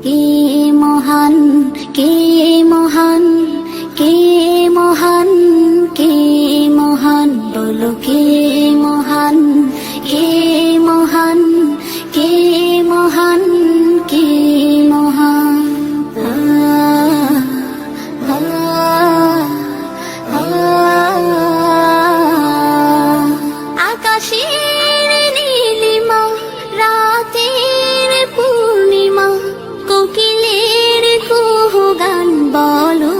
কে মহান, কে মহান, কে মহান, কে মহান, বলো কে মহান, কে মহান, কে মহান, কে মহান। আকাশের নীলিমা, রাতের পূর্ণিমা, কোকিলের কুহুগান, বলো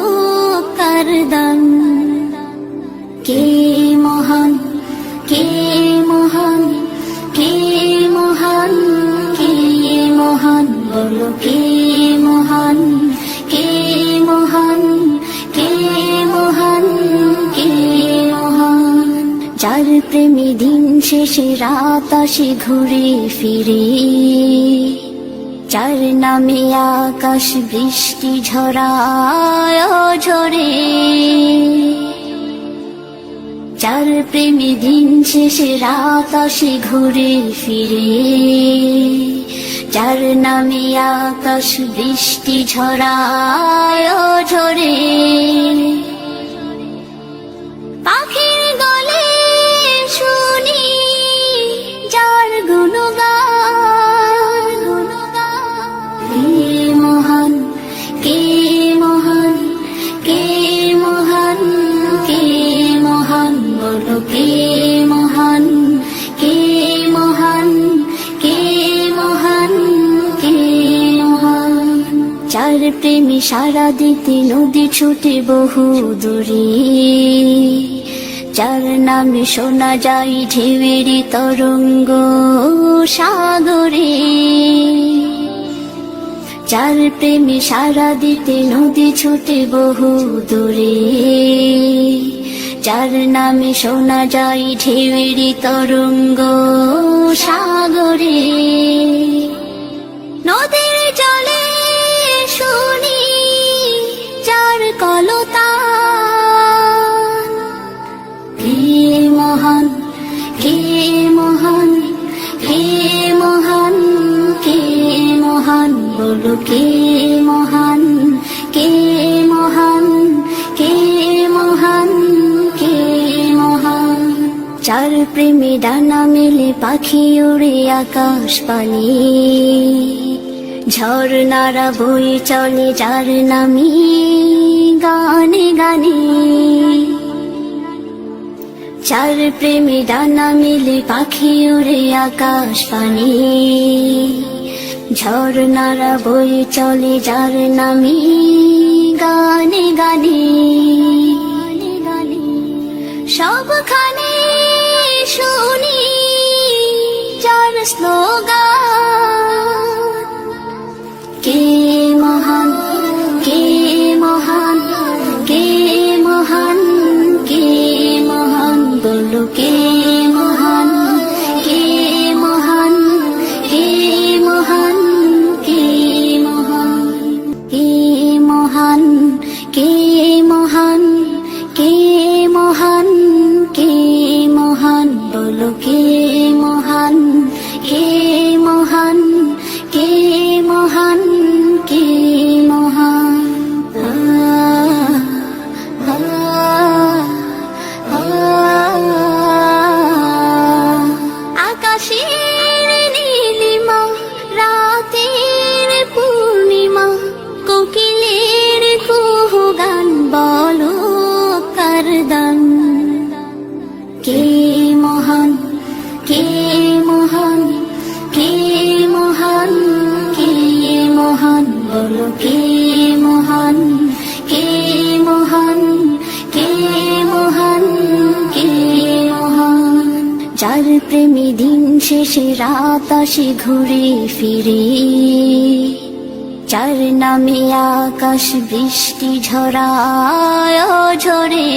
কার দান। কে মহান, কে মহান, কে মহান, কে মহান, বলো কে মহান, কে মহান, কে মহান, কে মহান। যার প্রেমে দিন শেষে রাত আসে ঘুরে ফিরে, যার নামে আকাশ বৃষ্টি ঝরায় ঝরে, যার প্রেমে দিন শেষে রাত আসে ঘুরে ফিরে, যার নামে আকাশ বৃষ্টি ঝরায় ঝরে। পাখির গলে শুনি যার গুণগান, কে মহান, কে মহান, কে মহান, কে মহান, বলো কে মহান, কে মহান, কে মহান, কে মহান। যার প্রেমে সারা দিতে নদী ছুটে বহু দূরে, যার নামে শোনা যায় ঢেউয়ের তরঙ্গ সাগরে, যার প্রেমে সারা দিতে নদী ছুটে বহু দূরে, যার নামে শোনা যায় ঢেউয়ের তরঙ্গ সাগরে। নদীর জলে শুনি যার কলতান, কে মহান, কে মহান, কে মহান, কে মহান, বলো কে মহান, কে মহান, কে মহান, কে মহান। যার প্রেমে ডানা মেলে পাখি উড়ে আকাশ পানে, ঝর্ণারা বয়ে চলে যার নামে গানে গানে। যার প্রেমে ডানা মেলে পাখি উড়ে আকাশ পানে, ঝর্ণারা বয়ে চলে যার নামে গানে গানে। সবখানে শুনি যার স্লোগান, কে মহান, কে মহান, কে মহান, কে মহান, বলো কে মহান, কে মহান, কে মহান, কে মহান। কে মহান, কে মহান, কে মহান, কে মহান, বলো কে মহান, কে মহান, কে মহান, কে মহান। আকাশের নীলিমা, রাতের পূর্ণিমা, কোকিলের কুহুগান, বলো কার দান। কে মহান, কে মহান, কে মহান, কে মহান, বলো কে মহান, কে মহান, কে মহান, কে মহান। যার প্রেমে দিন শেষে রাত আসে ঘুরে ফিরে, যার নামে আকাশ বৃষ্টি ঝরায় ঝরে,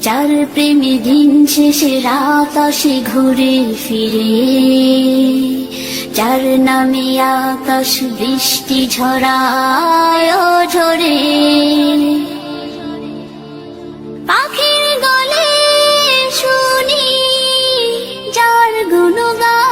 যার প্রেমে দিন শেষে রাত আসে ঘুরে ফিরে, যার নামে আকাশ বৃষ্টি ঝরায় ঝরে। পাখির গলে শুনি যার গুণগান,